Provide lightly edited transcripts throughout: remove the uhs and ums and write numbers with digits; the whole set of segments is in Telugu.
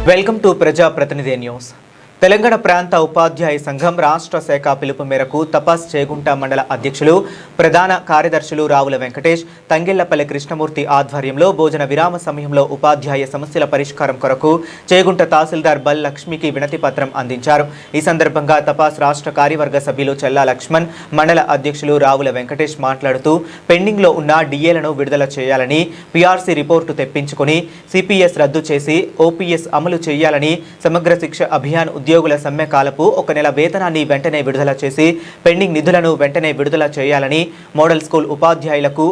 వెల్కమ్ టు ప్రజా ప్రతినిధి న్యూస్. తెలంగాణ ప్రాంత ఉపాధ్యాయ సంఘం రాష్ట్ర శాఖ పిలుపు మేరకు తపస్ చేగుంట మండల అధ్యక్షులు ప్రధాన కార్యదర్శులు రావుల వెంకటేష్, తంగెళ్లపల్లి కృష్ణమూర్తి ఆధ్వర్యంలో భోజన విరామ సమయంలో ఉపాధ్యాయ సమస్యల పరిష్కారం కొరకు చేగుంట తహసీల్దార్ బల్ లక్ష్మికి వినతి పత్రం అందించారు. ఈ సందర్భంగా తపాస్ రాష్ట్ర కార్యవర్గ సభ్యులు చెల్లా లక్ష్మణ్, మండల అధ్యక్షులు రావుల వెంకటేష్ మాట్లాడుతూ పెండింగ్లో ఉన్న డిఏలను విడుదల చేయాలని, పీఆర్సీ రిపోర్టు తెప్పించుకొని సిపిఎస్ రద్దు చేసి ఓపీఎస్ అమలు చేయాలని, సమగ్ర శిక్ష అభియాన్ ఉద్యోగుల సమ్మె కాలపు 1 నెల వేతనాన్ని వెంటనే విడుదల చేసి పెండింగ్ నిధులను వెంటనే విడుదల చేయాలని, మోడల్ స్కూల్ ఉపాధ్యాయులకు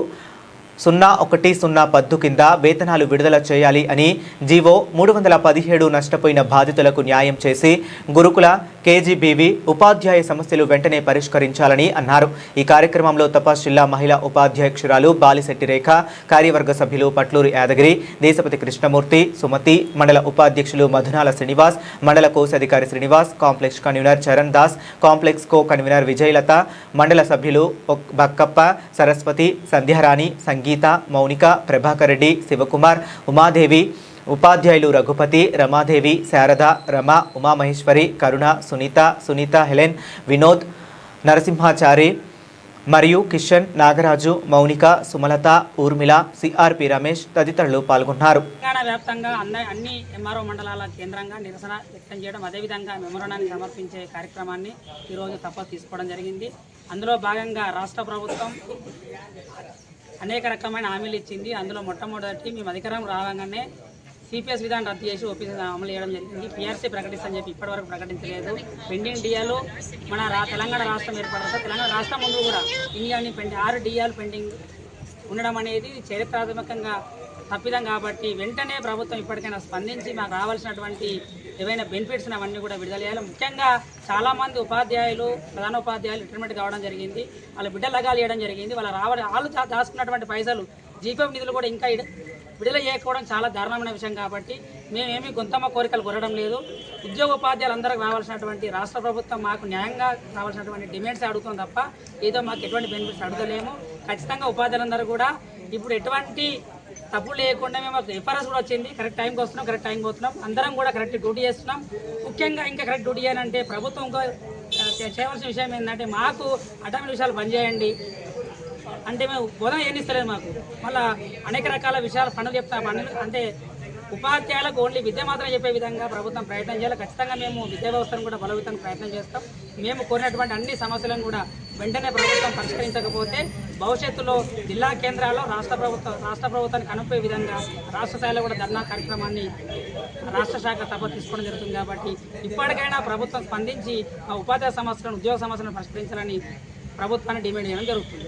0110 పద్దు కింద వేతనాలు విడుదల చేయాలి అని, జీవో 317 నష్టపోయిన బాధితులకు న్యాయం చేసి గురుకుల కేజీబీవీ ఉపాధ్యాయ సమస్యలు వెంటనే పరిష్కరించాలని అన్నారు. ఈ కార్యక్రమంలో తపాస్ జిల్లా మహిళా ఉపాధ్యక్షురాలు బాలిశెట్టి రేఖ, కార్యవర్గ సభ్యులు పట్లూరి యాదగిరి, దేశపతి కృష్ణమూర్తి, సుమతి, మండల ఉపాధ్యక్షులు మధునాల శ్రీనివాస్, మండల కోశాధికారి Srinivas, complex convenor Charan Das, complex co convenor Vijayalatha, మండల సభ్యులు బక్కప్ప, సరస్వతి, సంధ్యారాణి, సంగీత, మౌనిక, ప్రభాకర్ రెడ్డి, శివకుమార్, ఉమాదేవి, ఉపాధ్యాయులు రఘుపతి, రమాదేవి, శారద, రమ, ఉమామహేశ్వరి, కరుణ, సునీత, హెలెన్, వినోద్, నరసింహాచారి మరియు కిషన్, నాగరాజు, మౌనిక, సుమలత, ఊర్మిళ, సిఆర్పి రమేష్ తదితరులు పాల్గొన్నారు. తెలంగాణ వ్యాప్తంగా అన్ని ఎంఆర్ఓ మండలాల కేంద్రంగా నిరసన వ్యక్తం చేయడం, అదేవిధంగా మెమోరాండాన్ని సమర్పించే కార్యక్రమాన్ని ఈరోజు తప్పక తీసుకోవడం జరిగింది. అందులో భాగంగా రాష్ట్ర ప్రభుత్వం అనేక రకమైన హామీలు ఇచ్చింది. అందులో మొట్టమొదటి మేము అధికారం రాగానే సిపిఎస్ విధానం రద్దు చేసి ఓపీసీ అమలు చేయడం జరిగింది. పీఆర్సీ ప్రకటిస్తని చెప్పి ఇప్పటివరకు ప్రకటించలేదు. పెండింగ్ డిఏలు మన తెలంగాణ రాష్ట్రం ఏర్పడతా తెలంగాణ రాష్ట్రం ముందు కూడా ఇండియాని 6 డిఏలు పెండింగ్ ఉండడం అనేది చరిత్రాత్మకంగా తప్పిదం కాబట్టి వెంటనే ప్రభుత్వం ఇప్పటికైనా స్పందించి మాకు రావాల్సినటువంటి ఏవైనా బెనిఫిట్స్ అవన్నీ కూడా విడుదల చేయాలి. ముఖ్యంగా చాలామంది ఉపాధ్యాయులు, ప్రధానోపాధ్యాయులు రిటైర్మెంట్ కావడం జరిగింది. వాళ్ళ బిడ్డలు లగాలు చేయడం జరిగింది. వాళ్ళు దాచుకున్నటువంటి పైసలు జీపీఎఫ్ నిధులు కూడా ఇంకా విడుదల చేయకపోవడం చాలా దారుణమైన విషయం కాబట్టి మేమేమి గొంతమ్మ కోరికలు కోరడం లేదు. ఉద్యోగ ఉపాధ్యాయులందరికీ రావాల్సినటువంటి రాష్ట్ర ప్రభుత్వం మాకు న్యాయంగా రావాల్సినటువంటి డిమాండ్స్ అడుగుతాం తప్ప ఏదో మాకు ఎటువంటి బెనిఫిట్స్ అడగలేము. ఖచ్చితంగా ఉపాధ్యాయులందరూ కూడా ఇప్పుడు ఎటువంటి తప్పు లేకుండా మేము ఎఫ్ఆర్ఎస్ కూడా వచ్చింది. కరెక్ట్ టైంకి వస్తున్నాం, కరెక్ట్ టైంకి పోతున్నాం, అందరం కూడా కరెక్ట్ డ్యూటీ చేస్తున్నాం. ముఖ్యంగా ఇంకా కరెక్ట్ డ్యూటీ చేయాలంటే ప్రభుత్వం చేయవలసిన విషయం ఏంటంటే మాకు అటమైన విషయాలు పనిచేయండి అంటే మేము బోధన ఏనిస్తలేదు. మాకు మళ్ళీ అనేక రకాల విషయాలు పనులు అంటే ఉపాధ్యాయులకు ఓన్లీ విద్య మాత్రం చెప్పే విధంగా ప్రభుత్వం ప్రయత్నం చేయాలి. ఖచ్చితంగా మేము విద్యా వ్యవస్థను కూడా బలోపేతానికి ప్రయత్నం చేస్తాం. మేము కోరినటువంటి అన్ని సమస్యలను కూడా వెంటనే ప్రభుత్వం పరిష్కరించకపోతే భవిష్యత్తులో జిల్లా కేంద్రాల్లో రాష్ట్ర ప్రభుత్వానికి అనుపే విధంగా రాష్ట్ర స్థాయిలో కూడా ధర్నా కార్యక్రమాన్ని రాష్ట్ర శాఖ తప్ప తీసుకోవడం జరుగుతుంది. కాబట్టి ఇప్పటికైనా ప్రభుత్వం స్పందించి ఆ ఉపాధ్యాయ సమస్యలను, ఉద్యోగ సమస్యలను పరిష్కరించాలని ప్రభుత్వాన్ని డిమాండ్ చేయడం జరుగుతుంది.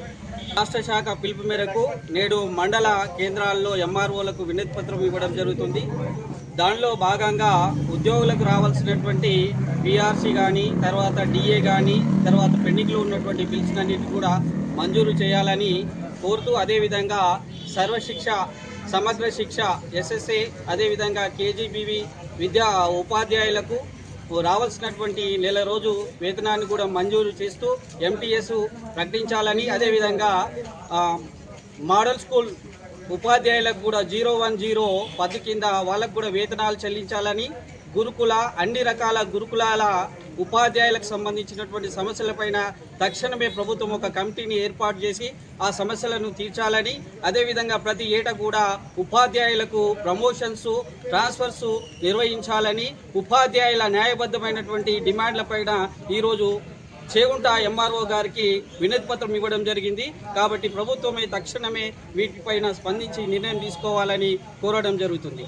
రాష్ట్ర శాఖ పిలుపు మేరకు నేడు మండల కేంద్రాల్లో ఎంఆర్ఓలకు వినతి పత్రం ఇవ్వడం జరుగుతుంది. దానిలో భాగంగా ఉద్యోగులకు రావాల్సినటువంటి పీఆర్సీ కానీ, తర్వాత డిఏ కానీ, తర్వాత పెండింగ్లో ఉన్నటువంటి బిల్స్ అన్నిటి కూడా మంజూరు చేయాలని కోరుతూ, అదేవిధంగా సర్వశిక్ష, సమగ్ర శిక్ష, ఎస్ఎస్ఏ, అదేవిధంగా కేజీబీవీ విద్యా ఉపాధ్యాయులకు రావాల్సినటువంటి నెల రోజు వేతనాన్ని కూడా మంజూరు చేస్తూ ఎంటీఎస్ ప్రకటించాలని, అదేవిధంగా మోడల్ స్కూల్ ఉపాధ్యాయులకు కూడా 010 పద్దు కింద వాళ్ళకు కూడా వేతనాలు చెల్లించాలని, గురుకుల అన్ని రకాల గురుకులాల ఉపాధ్యాయులకు సంబంధించినటువంటి సమస్యలపైన తక్షణమే ప్రభుత్వం ఒక కమిటీని ఏర్పాటు చేసి ఆ సమస్యలను తీర్చాలని, అదేవిధంగా ప్రతి ఏటా కూడా ఉపాధ్యాయులకు ప్రమోషన్స్, ట్రాన్స్ఫర్స్ నిర్వహించాలని, ఉపాధ్యాయుల న్యాయబద్ధమైనటువంటి డిమాండ్లపైన ఈరోజు చేగుంట ఎంఆర్ఓ గారికి వినతి పత్రం ఇవ్వడం జరిగింది. కాబట్టి ప్రభుత్వమే తక్షణమే వీటిపైన స్పందించి నిర్ణయం తీసుకోవాలని కోరడం జరుగుతుంది.